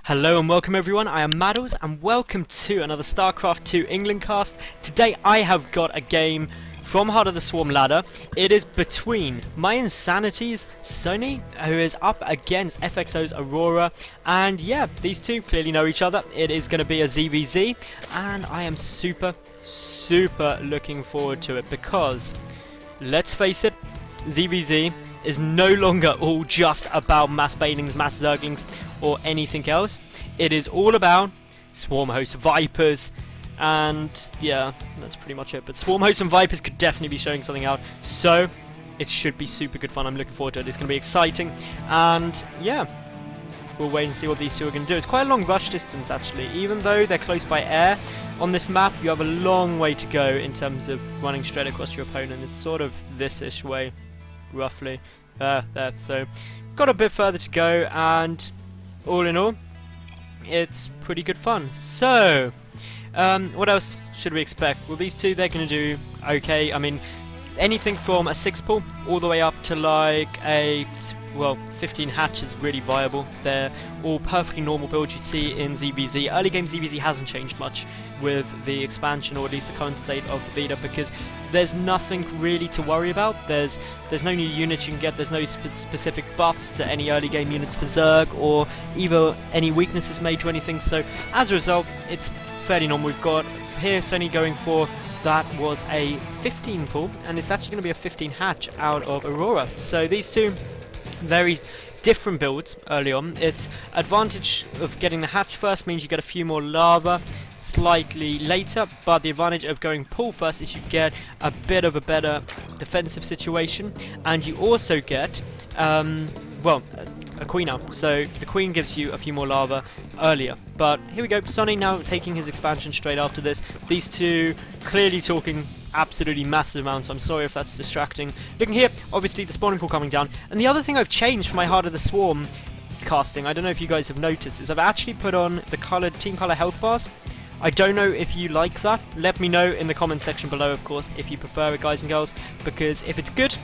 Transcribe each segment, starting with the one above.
Hello and welcome everyone, I am Madals and welcome to another StarCraft 2 England cast. Today I have got a game from Heart of the Swarm ladder. It is between MYiSony's Sony, who is up against FXO's AuRora, and yeah, these two clearly know each other. It is going to be a ZvZ, and I am super looking forward to it because, let's face it, ZvZ is no longer all just about mass banelings, mass zerglings, or anything else. It is all about Swarm Host Vipers, and yeah, that's pretty much it. But Swarm Host and Vipers could definitely be showing something out, so it should be super good fun. I'm looking forward to it. It's going to be exciting, and yeah, we'll wait and see what these two are going to do. It's quite a long rush distance actually, even though they're close by air. On this map, you have a long way to go in terms of running straight across your opponent. It's sort of this-ish way, roughly. There, so got a bit further to go, and all in all, it's pretty good fun. So, what else should we expect? Well, these two, they're going to do okay. I mean, anything from a 6 pull all the way up to like a, well, 15 hatch is really viable. They're all perfectly normal builds you see in ZvZ. Early game ZvZ hasn't changed much with the expansion, or at least the current state of the beta, because there's nothing really to worry about. There's no new units you can get. There's no specific buffs to any early game units for Zerg, or either any weaknesses made to anything. So as a result, it's fairly normal. We've got here Sony going for, that was a 15 pull, and it's actually going to be a 15 hatch out of AuRora. So these two very different builds early on. Its advantage of getting the hatch first means you get a few more lava slightly later, but the advantage of going pull first is you get a bit of a better defensive situation, and you also get well, a queen up, so the queen gives you a few more lava earlier. But here we go, Sony now taking his expansion straight after this. These two clearly talking absolutely massive amounts. I'm sorry if that's distracting. Looking here, obviously the spawning pool coming down, and the other thing I've changed for my Heart of the Swarm casting, I don't know if you guys have noticed, is I've actually put on the team color health bars. I don't know if you like that. Let me know in the comment section below, of course, if you prefer it, guys and girls, because if it's good,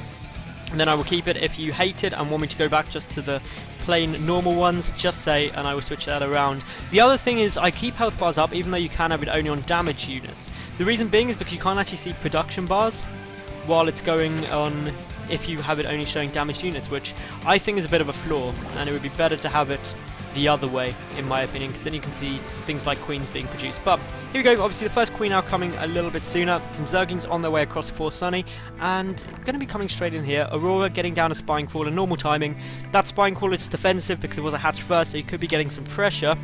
then I will keep it. If you hate it and want me to go back just to the plain normal ones, just say, and I will switch that around. The other thing is I keep health bars up, even though you can have it only on damage units. The reason being is because you can't actually see production bars while it's going on if you have it only showing damaged units, which I think is a bit of a flaw, and it would be better to have it the other way, in my opinion, because then you can see things like queens being produced. But here we go, obviously the first queen now coming a little bit sooner. Some zerglings on their way across for Sony, and going to be coming straight in here. AuRora getting down a spine crawler, normal timing. That spine crawler is defensive because it was a hatch first, so you could be getting some pressure,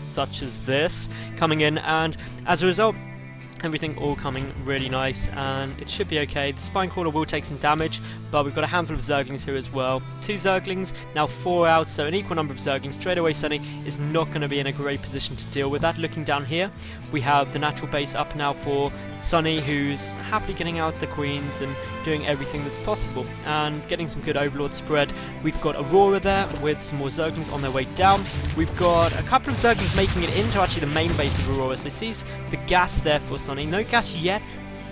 such as this, coming in, and as a result, everything all coming really nice, and it should be okay. The spine crawler will take some damage, but we've got a handful of zerglings here as well. 2 zerglings, now 4 out, so an equal number of zerglings. Straight away Sony is not going to be in a great position to deal with that. Looking down here, we have the natural base up now for Sony, who's happily getting out the queens and doing everything that's possible, and getting some good overlord spread. We've got AuRora there with some more zerglings on their way down. We've got a couple of zerglings making it into actually the main base of AuRora, so sees the gas there for Sony. No gas yet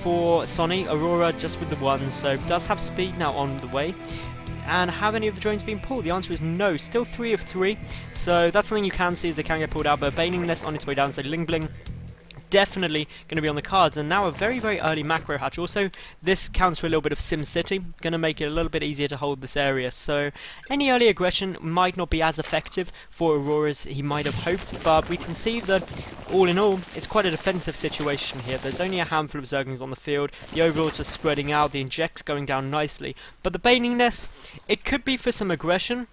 for Sony. AuRora just with the 1, so does have speed now on the way. And have any of the drones been pulled? The answer is no. Still 3 of 3, so that's something you can see, as they can get pulled out. But Baningness on its way down, so Ling Bling definitely going to be on the cards. And now a very early macro hatch. Also, this counts for a little bit of Sim City, going to make it a little bit easier to hold this area. So any early aggression might not be as effective for AuRora as he might have hoped, but we can see that all in all, it's quite a defensive situation here. There's only a handful of zerglings on the field. The overlords are spreading out. The inject's going down nicely. But the Baningness, it could be for some aggression,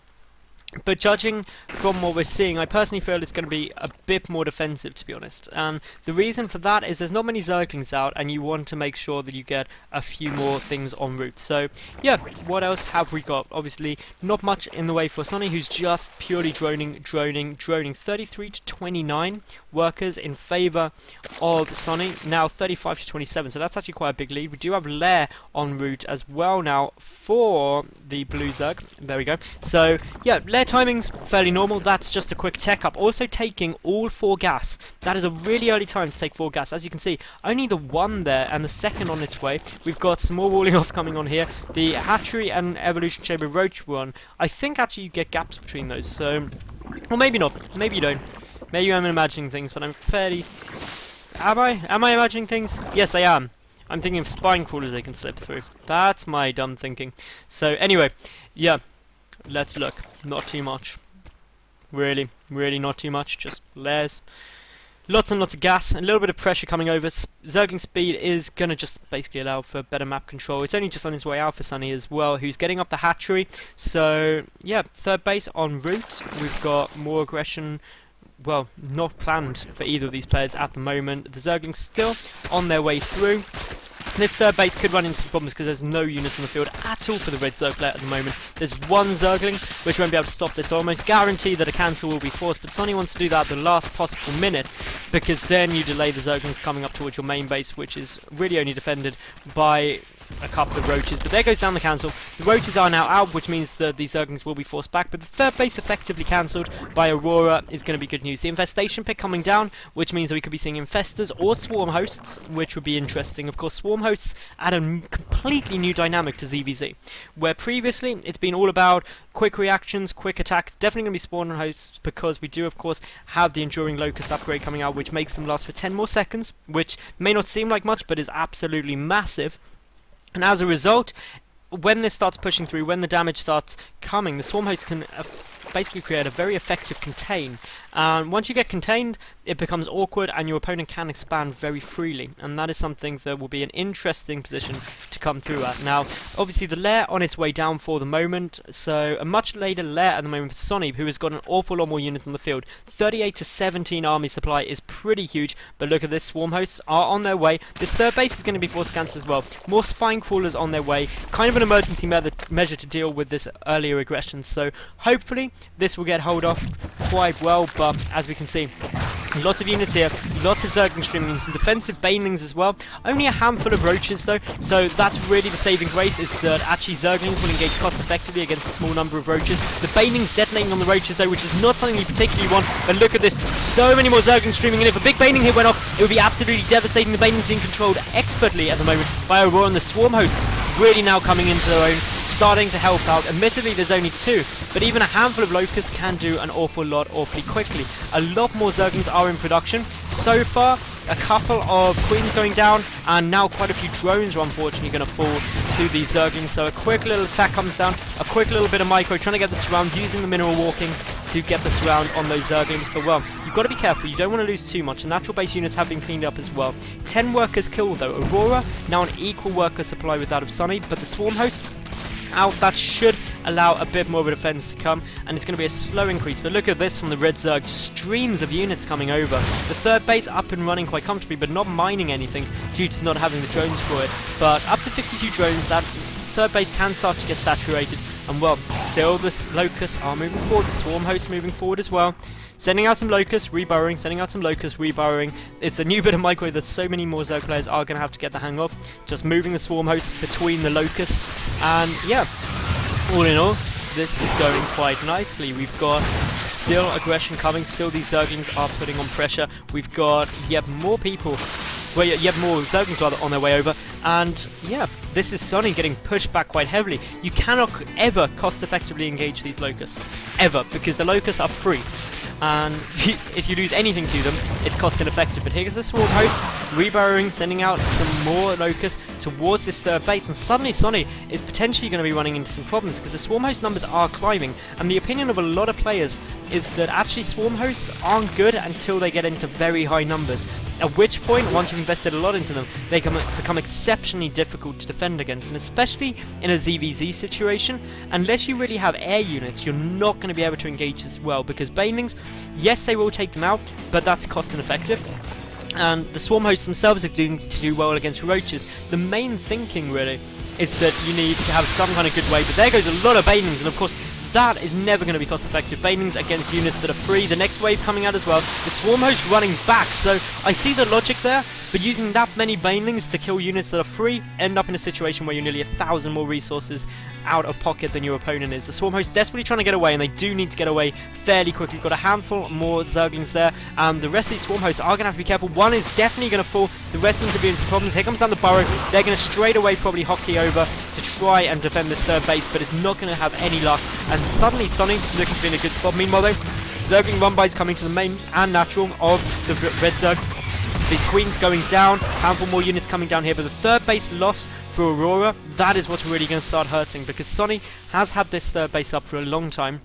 but judging from what we're seeing, I personally feel it's going to be a bit more defensive, to be honest. And the reason for that is there's not many zerglings out, and you want to make sure that you get a few more things en route. So yeah, what else have we got? Obviously not much in the way for Sony, who's just purely droning. 33 to 29 workers in favour of Sony, now 35 to 27, so that's actually quite a big lead. We do have Lair en route as well now for the blue Zerg. There we go. So yeah, Lair Flare timing's fairly normal, that's just a quick tech up. Also taking all 4 gas. That is a really early time to take 4 gas. As you can see, only the 1 there and the 2nd on its way. We've got some more walling off coming on here. The Hatchery and Evolution Chamber Roach one, I think actually you get gaps between those, so... Well, maybe not. Maybe you don't. Maybe I'm imagining things, but I'm fairly... Am I? Am I imagining things? Yes, I am. I'm thinking of spine crawlers they can slip through. That's my dumb thinking. So, anyway, yeah. Let's look. Not too much. Really not too much. Just layers. Lots and lots of gas. A little bit of pressure coming over. Zergling speed is going to just basically allow for better map control. It's only just on its way out for Sunny as well, who's getting up the hatchery. So, yeah, third base en route. We've got more aggression. Well, not planned for either of these players at the moment. The Zerglings still on their way through. This third base could run into some problems because there's no units on the field at all for the red Zerg player at the moment. There's 1 Zergling, which won't be able to stop this. I almost guarantee that a cancel will be forced, but Sonny wants to do that at the last possible minute, because then you delay the Zerglings coming up towards your main base, which is really only defended by a couple of roaches. But there goes down the cancel. The roaches are now out, which means that the Zerglings will be forced back, but the third base effectively cancelled by AuRora is going to be good news. The infestation pick coming down, which means that we could be seeing infestors or swarm hosts, which would be interesting. Of course, swarm hosts add a completely new dynamic to ZvZ, where previously it's been all about quick reactions, quick attacks. Definitely going to be spawn hosts, because we do of course have the enduring locust upgrade coming out, which makes them last for 10 more seconds, which may not seem like much but is absolutely massive. And as a result, when this starts pushing through, when the damage starts coming, the swarm host can basically create a very effective contain. And once you get contained, it becomes awkward and your opponent can expand very freely, and that is something that will be an interesting position to come through at. Now, obviously the lair on its way down for the moment, so a much later lair at the moment for Sonny, who has got an awful lot more units on the field. 38 to 17 army supply is pretty huge, but look at this, swarm hosts are on their way. This third base is going to be forced cancelled as well. More spine crawlers on their way, kind of an emergency measure to deal with this earlier aggression, so hopefully this will get hold off quite well. But as we can see, lots of units here, lots of Zergling streaming in, some defensive banelings as well. Only a handful of roaches though, so that's really the saving grace, is that actually Zerglings will engage cost effectively against a small number of roaches. The banelings detonating on the roaches though, which is not something you particularly want, but look at this, so many more Zerglings streaming in. If a big baneling hit went off, it would be absolutely devastating. The banelings being controlled expertly at the moment by AuRora, and the swarm hosts really now coming into their own, starting to help out. Admittedly there's only 2, but even a handful of locusts can do an awful lot awfully quickly. A lot more Zerglings are in production. So far, a couple of queens going down, and now quite a few drones are unfortunately going to fall to these Zerglings. So a quick little attack comes down, a quick little bit of micro, trying to get the surround, using the mineral walking to get the surround on those Zerglings. But well, you've got to be careful, you don't want to lose too much. The natural base units have been cleaned up as well. 10 workers killed though. AuRora now an equal worker supply with that of Sonny, but the swarm hosts out. That should allow a bit more of a defense to come, and it's going to be a slow increase. But look at this from the red Zerg, streams of units coming over. The third base up and running quite comfortably, but not mining anything due to not having the drones for it. But up to 52 drones, that third base can start to get saturated. And well, still the locusts are moving forward, the swarm hosts moving forward as well. Sending out some locusts, reburrowing, sending out some locusts, reburrowing. It's a new bit of micro that so many more Zerg players are going to have to get the hang of. Just moving the swarm hosts between the locusts. And yeah, all in all, this is going quite nicely. We've got still aggression coming, still these Zerglings are putting on pressure. We've got yet more people, well, yet more Zerglings rather on their way over. And yeah, this is Sonny getting pushed back quite heavily. You cannot ever cost effectively engage these locusts, ever, because the locusts are free. And if you lose anything to them, it's cost ineffective. But here's the swarm hosts reburrowing, sending out some more locusts towards this third base, and suddenly Sonny is potentially going to be running into some problems, because the swarm host numbers are climbing, and the opinion of a lot of players is that actually swarm hosts aren't good until they get into very high numbers, at which point, once you've invested a lot into them, they can become exceptionally difficult to defend against. And especially in a ZvZ situation, unless you really have air units, you're not going to be able to engage this well, because banelings, yes, they will take them out, but that's cost ineffective. And the swarm hosts themselves are going to do well against roaches. The main thinking really is that you need to have some kind of good way, but there goes a lot of banelings, and of course that is never going to be cost effective. Banelings against units that are free. The next wave coming out as well. The swarm host running back, so I see the logic there, but using that many banelings to kill units that are free, end up in a situation where you're nearly 1,000 more resources out of pocket than your opponent is. The Swarm host desperately trying to get away, and they do need to get away fairly quickly. Got a handful more Zerglings there, and the rest of these Swarm hosts are going to have to be careful. One is definitely going to fall, the rest of them could be in some problems. Here comes down the burrow. They're going to straight away probably hotkey over to try and defend this third base, but it's not going to have any luck, and suddenly Sonny looking to be in a good spot. Meanwhile though, Zergling run-bys coming to the main and natural of the Red Zerg. These Queens going down, handful more units coming down here, but the third base lost for AuRora, that is what's really going to start hurting, because Sonny has had this third base up for a long time,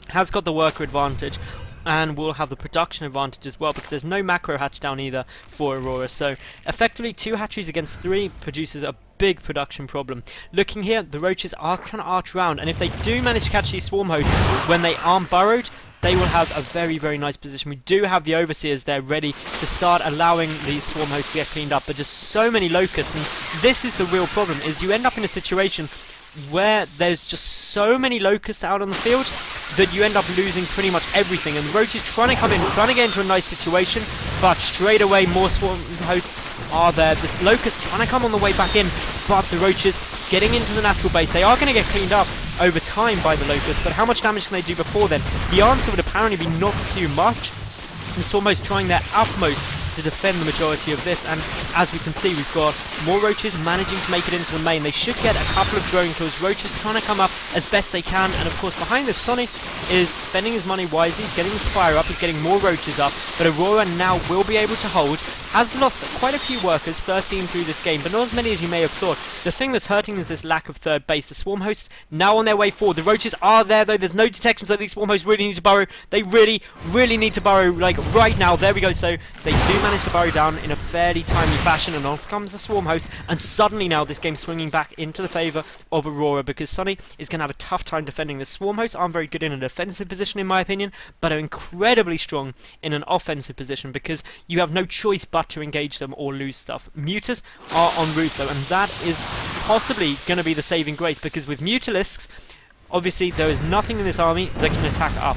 has got the worker advantage, and will have the production advantage as well, because there's no macro hatch down either for AuRora. So effectively 2 hatcheries against 3 produces a big production problem. Looking here, the roaches are trying to arch around, and if they do manage to catch these swarm hosts when they aren't burrowed, they will have a very, very nice position. We do have the overseers there ready to start allowing these swarm hosts to get cleaned up, but just so many locusts, and this is the real problem, is you end up in a situation where there's just so many locusts out on the field that you end up losing pretty much everything, and the roaches trying to come in, trying to get into a nice situation, but straight away more swarm hosts are there. This locust trying to come on the way back in, but the roaches getting into the natural base. They are going to get cleaned up over time by the locust, but how much damage can they do before then? The answer would apparently be not too much. The Swarm hosts trying their utmost to defend the majority of this, and as we can see, we've got more roaches managing to make it into the main. They should get a couple of drone kills. Roaches trying to come up as best they can, and of course behind this, Sonny is spending his money wisely. He's getting the Spire up, he's getting more roaches up, but AuRora now will be able to hold. Has lost quite a few workers, 13 through this game, but not as many as you may have thought. The thing that's hurting is this lack of third base. The Swarm hosts now on their way forward. The roaches are there though, there's no detection, so these Swarm hosts really need to burrow. They really, really need to burrow, like right now. There we go, so they do manage to burrow down in a fairly timely fashion, and off comes the Swarm host, and suddenly now this game's swinging back into the favour of AuRora, because Sonny is going to have a tough time defending. The Swarm hosts aren't very good in a defensive position in my opinion, but are incredibly strong in an offensive position, because you have no choice but to engage them or lose stuff. Mutas are en route though, and that is possibly going to be the saving grace, because with Mutalisks, obviously there is nothing in this army that can attack up.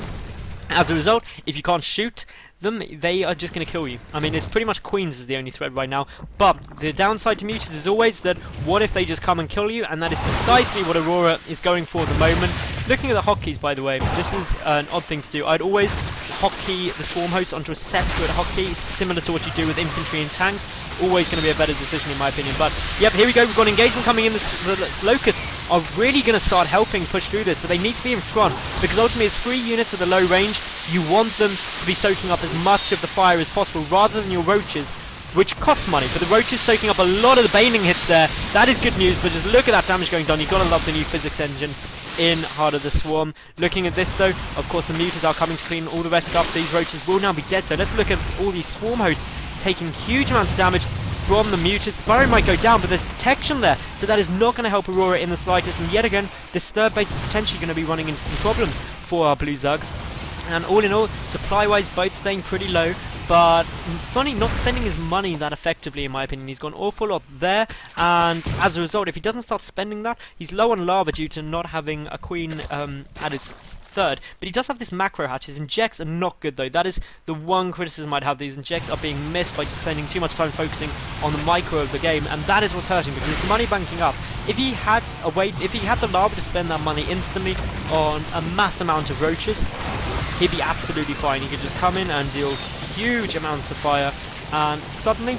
As a result, if you can't shoot them, they are just going to kill you. I mean, it's pretty much Queens is the only threat right now, but the downside to Mutas is always that what if they just come and kill you, and that is precisely what AuRora is going for at the moment. Looking at the hotkeys, by the way, this is an odd thing to do. I'd always hotkey the Swarm hosts onto a separate hotkey, similar to what you do with infantry and tanks. Always going to be a better decision in my opinion, but yep, here we go, we've got engagement coming in. The locusts are really going to start helping push through this, but they need to be in front, because ultimately as 3 units with a low range, you want them to be soaking up as much of the fire as possible, rather than your roaches, which costs money. But the roaches soaking up a lot of the baning hits there. That is good news, but just look at that damage going down. You've got to love the new physics engine in Heart of the Swarm. Looking at this though, of course the Mutas are coming to clean all the rest up. These roaches will now be dead, so let's look at all these Swarm hosts taking huge amounts of damage from the Mutas. The burrow might go down, but there's detection there, so that is not going to help AuRora in the slightest, and yet again, this third base is potentially going to be running into some problems for our Blue Zerg. And all in all, supply-wise, both staying pretty low, but Sonny not spending his money that effectively in my opinion. He's got an awful lot there, and as a result, if he doesn't start spending that, he's low on lava due to not having a queen at his third, but he does have this macro hatch. His injects are not good though. That is the one criticism I'd have. These injects are being missed by just spending too much time focusing on the micro of the game, and that is what's hurting, because it's money banking up. If he had a way, if he had the lava to spend that money instantly on a mass amount of roaches, he'd be absolutely fine. He could just come in and deal huge amounts of fire, and suddenly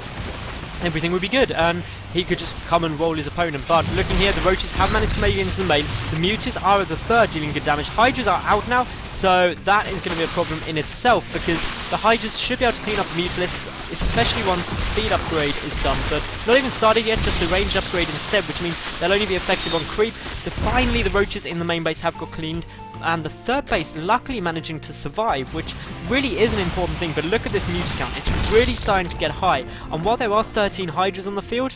everything would be good, and he could just come and roll his opponent. But looking here, the roaches have managed to make it into the main. The Mutas are at the third, dealing good damage. Hydras are out now, so that is going to be a problem in itself, because the Hydras should be able to clean up the Mutalisks, especially once the speed upgrade is done. But not even started yet, just the range upgrade instead, which means they'll only be effective on creep. So finally, the roaches in the main base have got cleaned, and the third base luckily managing to survive, which really is an important thing. But look at this Muta count, it's really starting to get high, and while there are 13 Hydras on the field,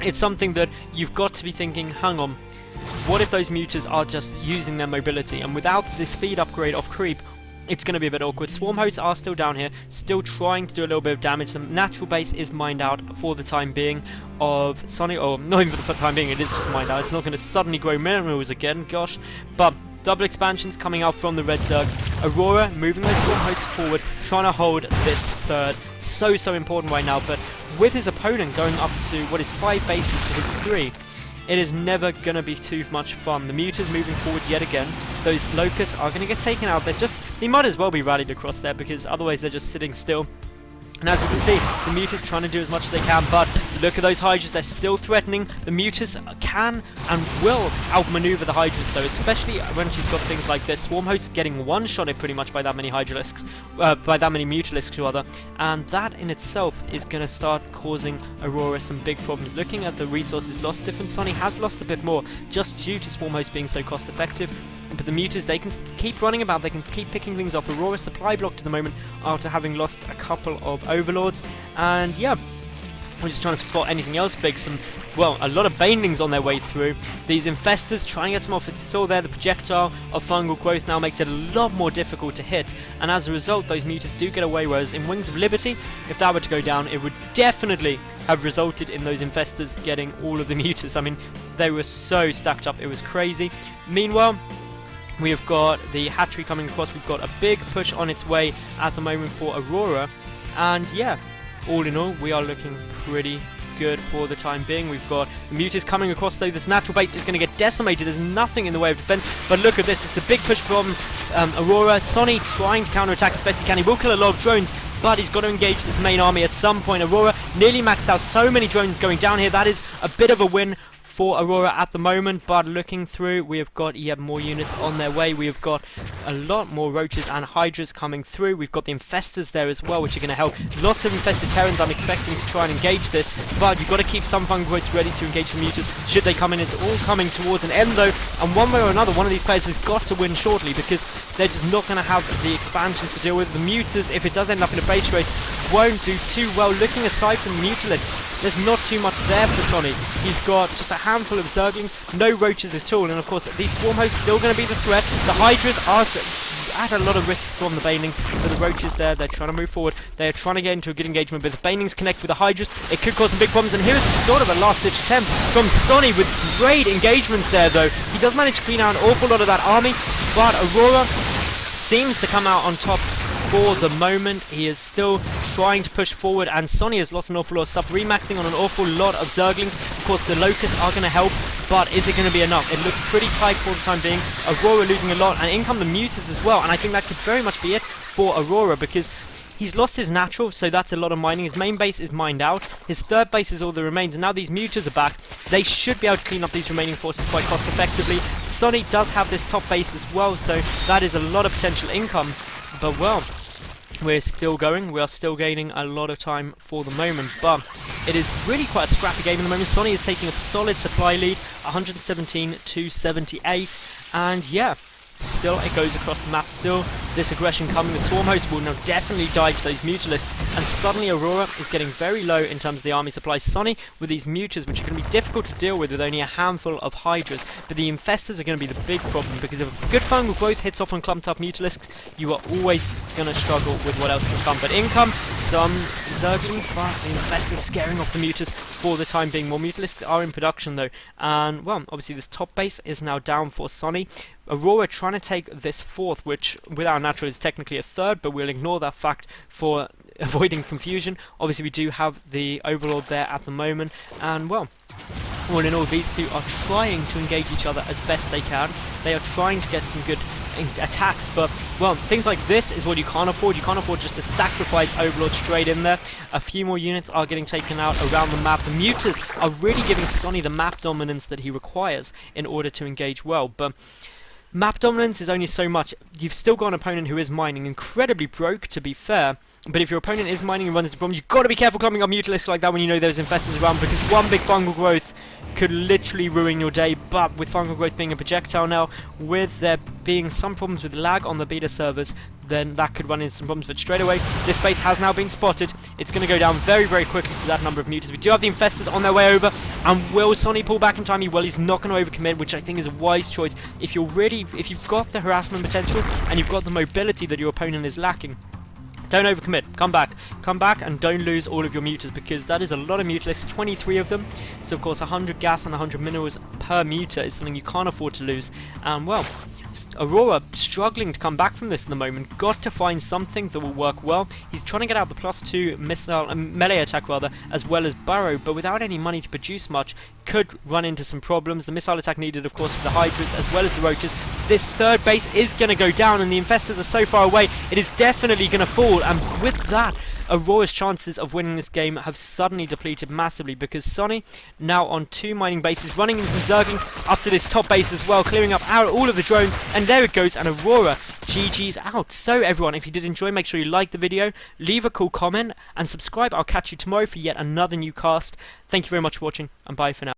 it's something that you've got to be thinking, hang on, what if those Mutas are just using their mobility, and without the speed upgrade of creep, it's going to be a bit awkward. Swarm hosts are still down here, still trying to do a little bit of damage. The natural base is mined out for the time being of Sonny, or not even for the time being, it is just mined out. It's not going to suddenly grow minerals again, gosh, but double expansions coming out from the Red Zerg. AuRora moving those Swarm hosts forward, trying to hold this third. So important right now, but with his opponent going up to what is 5 bases to his 3. It is never going to be too much fun. The Muters moving forward yet again. Those Locusts are going to get taken out. They might as well be rallied across there because otherwise they're just sitting still. And as we can see, the Muters trying to do as much as they can, but look at those Hydras, they're still threatening. The Muters can and will outmaneuver the Hydras though, especially when you've got things like this. Swarm Host getting one-shotted pretty much by that many Hydralisks, by that many Mutalisks rather, and that in itself is going to start causing AuRora some big problems. Looking at the resources lost, MYiSony has lost a bit more, just due to Swarm Host being so cost effective. But the Muters, they can keep running about, they can keep picking things off. AuRora supply blocked at the moment after having lost a couple of Overlords. And yeah, we're just trying to spot anything else big. A lot of Banelings on their way through. These Infestors trying to get some off. It's still there. The projectile of fungal growth now makes it a lot more difficult to hit. And as a result, those Muters do get away. Whereas in Wings of Liberty, if that were to go down, it would definitely have resulted in those Infestors getting all of the Muters. I mean, they were so stacked up. It was crazy. Meanwhile, we have got the hatchery coming across. We've got a big push on its way at the moment for AuRora. And yeah, all in all, we are looking pretty good for the time being. We've got the Muters coming across though. This natural base is going to get decimated. There's nothing in the way of defense. But look at this. It's a big push from AuRora. Sonny trying to counterattack as best he can. He will kill a lot of drones, but he's got to engage this main army at some point. AuRora nearly maxed out. So many drones going down here. That is a bit of a win for AuRora at the moment, but looking through, we have got yet more units on their way. We have got a lot more Roaches and Hydras coming through. We've got the Infestors there as well, which are going to help. Lots of infested Terrans. I'm expecting to try and engage this, but you've got to keep some Fungoids ready to engage the Muters should they come in. It's all coming towards an end though, and one way or another, one of these players has got to win shortly because they're just not going to have the expansions to deal with. The Muters, if it does end up in a base race, won't do too well. Looking aside from the Mutalisks, there's not too much there for Sonny. He's got just a handful of Zerglings, no Roaches at all, and of course these Swarm Hosts still going to be the threat. The Hydras are at a lot of risk from the Banelings, but the Roaches there, they're trying to move forward. They're trying to get into a good engagement, but the Banelings connect with the Hydras. It could cause some big problems, and here's sort of a last-ditch attempt from Sonny with great engagements there though. He does manage to clean out an awful lot of that army, but AuRora seems to come out on top for the moment. He is still trying to push forward, and Sonny has lost an awful lot of stuff, remaxing on an awful lot of Zerglings. Of course, the Locusts are going to help, but is it going to be enough? It looks pretty tight for the time being. AuRora losing a lot, and in come the Muters as well, and I think that could very much be it for AuRora because he's lost his natural, so that's a lot of mining. His main base is mined out. His third base is all that remains, and now these Muters are back. They should be able to clean up these remaining forces quite cost effectively. Sonny does have this top base as well, so that is a lot of potential income, but well, we're still going. We are still gaining a lot of time for the moment, but it is really quite a scrappy game at the moment. Sonny is taking a solid supply lead, 117 to 78, and yeah, still it goes across the map. Still this aggression coming. The Swarm Host will now definitely die to those Mutalisks, and suddenly AuRora is getting very low in terms of the army supply. Sonny with these Muters, which are going to be difficult to deal with only a handful of Hydras, but the Infestors are going to be the big problem because if a good fungal growth hits off on clumped up Mutalisks, you are always going to struggle with what else can come. But in come some Zerglings, but the Infestors scaring off the Muters for the time being. More Mutalisks are in production though, and well, obviously this top base is now down for Sonny. AuRora trying to take this fourth, which with our natural is technically a third, but we'll ignore that fact for avoiding confusion. Obviously we do have the Overlord there at the moment, and well, all in all, these two are trying to engage each other as best they can. They are trying to get some good attacks, but well, things like this is what you can't afford. You can't afford just to sacrifice Overlord straight in there. A few more units are getting taken out around the map. The Muters are really giving Sonny the map dominance that he requires in order to engage well, but map dominance is only so much. You've still got an opponent who is mining, incredibly broke to be fair, but if your opponent is mining and runs into problems, you've got to be careful clumping up Mutalisks like that when you know there's Infestors around, because one big fungal growth could literally ruin your day. But with fungal growth being a projectile now, with there being some problems with lag on the beta servers, then that could run into some problems. But straight away, this base has now been spotted. It's going to go down very, very quickly to that number of Muters. We do have the Infestors on their way over, and will Sonny pull back in time? Well, he's not going to overcommit, which I think is a wise choice. If you've got the harassment potential and you've got the mobility that your opponent is lacking, don't overcommit. Come back and don't lose all of your Muters, because that is a lot of Mutalisks, 23 of them. So of course 100 gas and 100 minerals per Muter is something you can't afford to lose. And well, AuRora struggling to come back from this at the moment. Got to find something that will work well. He's trying to get out the +2 missile, melee attack rather, as well as burrow, but without any money to produce much, could run into some problems. The missile attack needed, of course, for the Hydras as well as the Roaches. This third base is going to go down, and the Infestors are so far away, it is definitely going to fall, and with that, AuRora's chances of winning this game have suddenly depleted massively, because Sonny now on 2 mining bases, running in some Zerglings up to this top base as well, clearing up all of the drones, and there it goes, and AuRora GG's out. So everyone, if you did enjoy, make sure you like the video, leave a cool comment, and subscribe. I'll catch you tomorrow for yet another new cast. Thank you very much for watching, and bye for now.